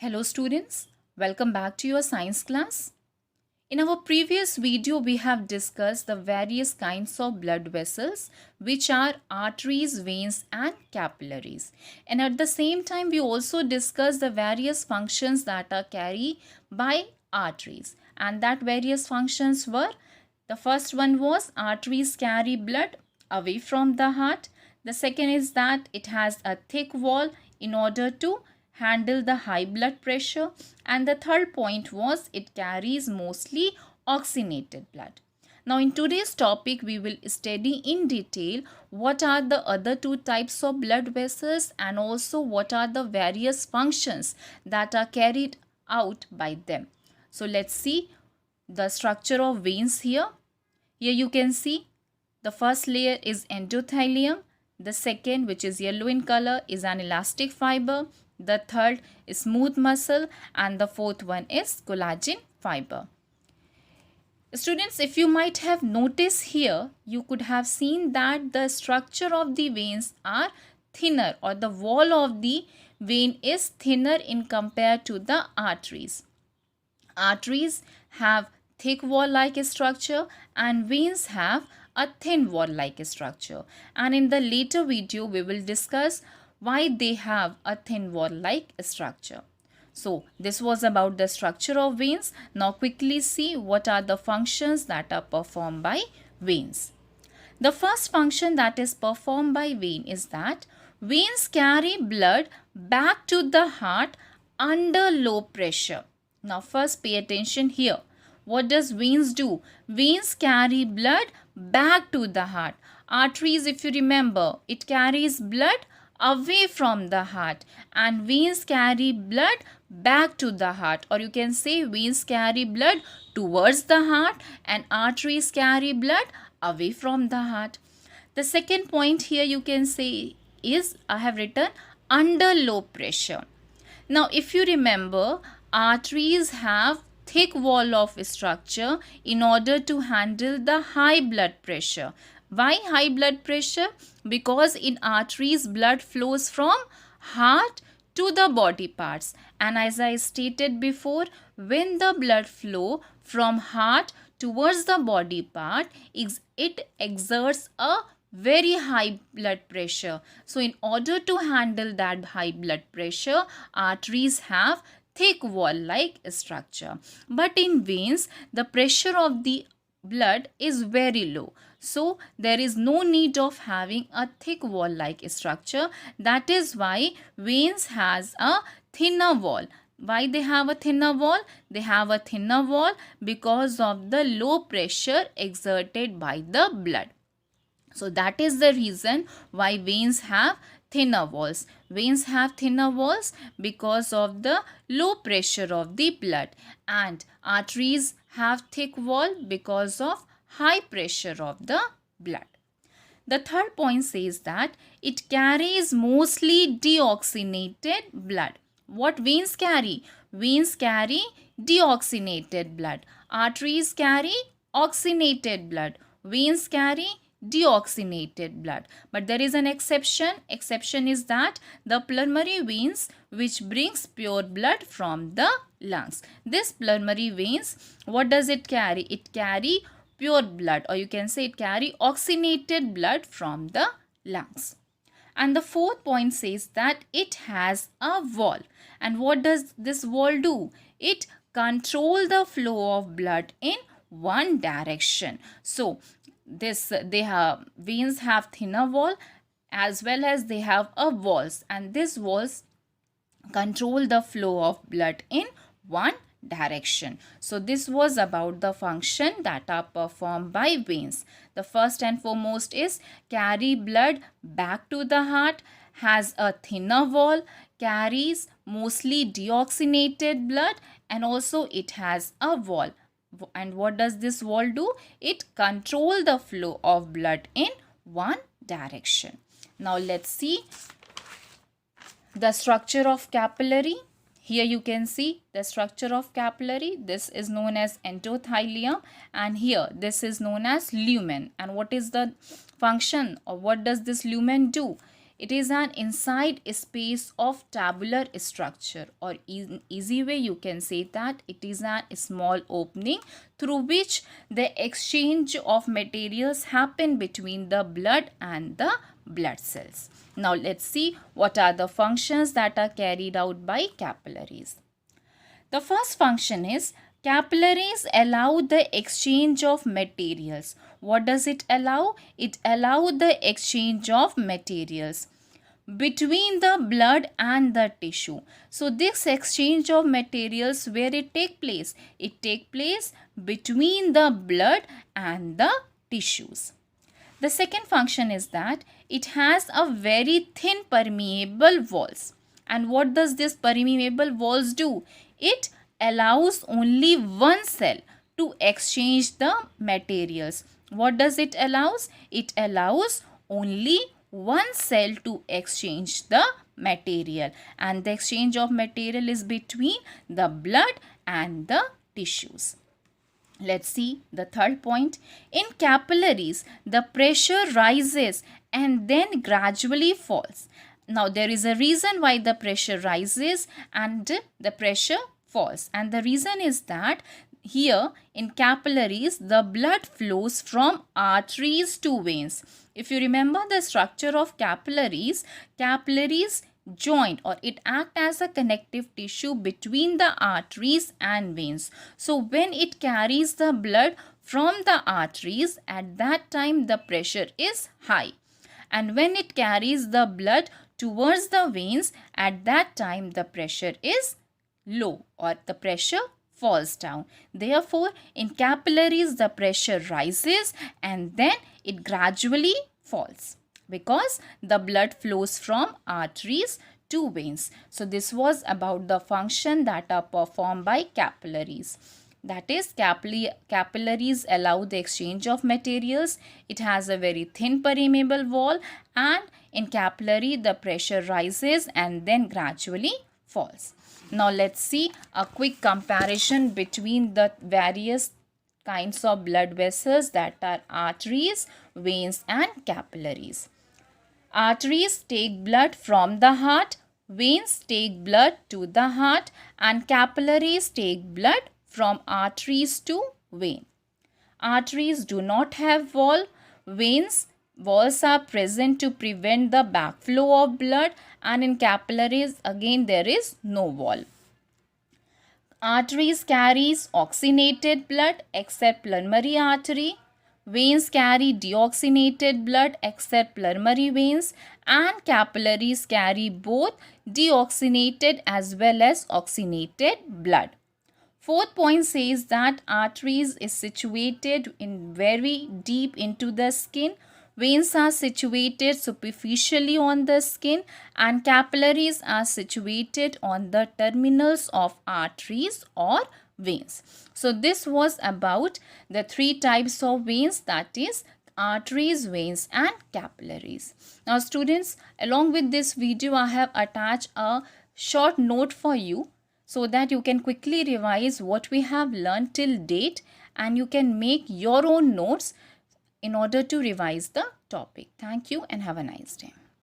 Hello students, welcome back to your science class. In our previous video, we have discussed the various kinds of blood vessels which are arteries, veins and capillaries. And at the same time, we also discussed the various functions that are carried by arteries. And that various functions were, the first one was arteries carry blood away from the heart. The second is that it has a thick wall in order to handle the high blood pressure, and the third point was it carries mostly oxygenated blood. Now in today's topic we will study in detail what are the other two types of blood vessels and also what are the various functions that are carried out by them. So let's see the structure of veins here. Here you can see the first layer is endothelium. The second, which is yellow in color, is an elastic fiber. The third is smooth muscle and the fourth one is collagen fiber. Students, if you might have noticed here, you could have seen that the structure of the veins are thinner, or the wall of the vein is thinner in compared to the arteries. Arteries have thick wall-like structure and veins have a thin wall-like structure. And in the later video, we will discuss why they have a thin wall-like structure. So this was about the structure of veins. Now quickly see what are the functions that are performed by veins. The first function that is performed by vein is that veins carry blood back to the heart under low pressure. Now first pay attention here. What does veins do? Veins carry blood back to the heart. Arteries, if you remember, it carries blood away from the heart, and veins carry blood back to the heart, or you can say veins carry blood towards the heart and arteries carry blood away from the heart. The second point here you can say is, I have written under low pressure. Now if you remember, arteries have thick wall of structure in order to handle the high blood pressure. Why high blood pressure? Because in arteries blood flows from heart to the body parts, and as I stated before, when the blood flow from heart towards the body part, it exerts a very high blood pressure. So in order to handle that high blood pressure, arteries have thick wall-like structure. But in veins, the pressure of the blood is very low. So there is no need of having a thick wall-like structure. That is why veins has a thinner wall. Why they have a thinner wall? They have a thinner wall because of the low pressure exerted by the blood. So that is the reason why veins have thinner walls. Veins have thinner walls because of the low pressure of the blood, and arteries have thick wall because of high pressure of the blood. The third point says that it carries mostly deoxygenated blood. What veins carry? Veins carry deoxygenated blood. Arteries carry oxygenated blood. Veins carry deoxygenated blood. But there is an exception. Exception is that the pulmonary veins, which brings pure blood from the lungs. This pulmonary veins, what does it carry? It carry pure blood, or you can say it carry oxygenated blood from the lungs. And the fourth point says that it has a wall. And what does this wall do? It controls the flow of blood in one direction. So veins have thinner wall as well as they have a walls, and these walls control the flow of blood in one direction. So this was about the function that are performed by veins. The first and foremost is carry blood back to the heart, has a thinner wall, carries mostly deoxygenated blood, and also it has a wall. And what does this wall do? It controls the flow of blood in one direction. Now let's see the structure of capillary. Here you can see the structure of capillary. This is known as endothelium, and here this is known as lumen. And what is the function, or what does this lumen do? It is an inside space of tabular structure, or in easy way you can say that it is a small opening through which the exchange of materials happen between the blood and the blood cells. Now let's see what are the functions that are carried out by capillaries. The first function is capillaries allow the exchange of materials. What does it allow? It allows the exchange of materials between the blood and the tissue. So this exchange of materials, where it take place? It take place between the blood and the tissues. The second function is that it has a very thin permeable walls. And what does this permeable walls do? It allows only one cell to exchange the materials. What does it allows? It allows only one cell to exchange the material, and the exchange of material is between the blood and the tissues. Let's see the third point. In capillaries, the pressure rises and then gradually falls. Now, there is a reason why the pressure rises and the pressure falls. And the reason is that here in capillaries, the blood flows from arteries to veins. If you remember the structure of capillaries, capillaries joint, or it act as a connective tissue between the arteries and veins. So when it carries the blood from the arteries, at that time the pressure is high, and when it carries the blood towards the veins, at that time the pressure is low, or the pressure falls down. Therefore, in capillaries the pressure rises and then it gradually falls, because the blood flows from arteries to veins. So this was about the function that are performed by capillaries. That is, capillaries allow the exchange of materials. It has a very thin permeable wall, and in capillary the pressure rises and then gradually falls. Now let's see a quick comparison between the various kinds of blood vessels, that are arteries, veins and capillaries. Arteries take blood from the heart, veins take blood to the heart, and capillaries take blood from arteries to vein. Arteries do not have wall. Walls are present to prevent the backflow of blood, and in capillaries again there is no wall. Arteries carries oxygenated blood except pulmonary artery. Veins carry deoxygenated blood except pulmonary veins, and capillaries carry both deoxygenated as well as oxygenated blood. Fourth point says that arteries is situated in very deep into the skin. Veins are situated superficially on the skin, and capillaries are situated on the terminals of arteries or veins. So this was about the three types of veins, that is arteries, veins and capillaries. Now students, along with this video I have attached a short note for you, so that you can quickly revise what we have learned till date, and you can make your own notes in order to revise the topic. Thank you and have a nice day.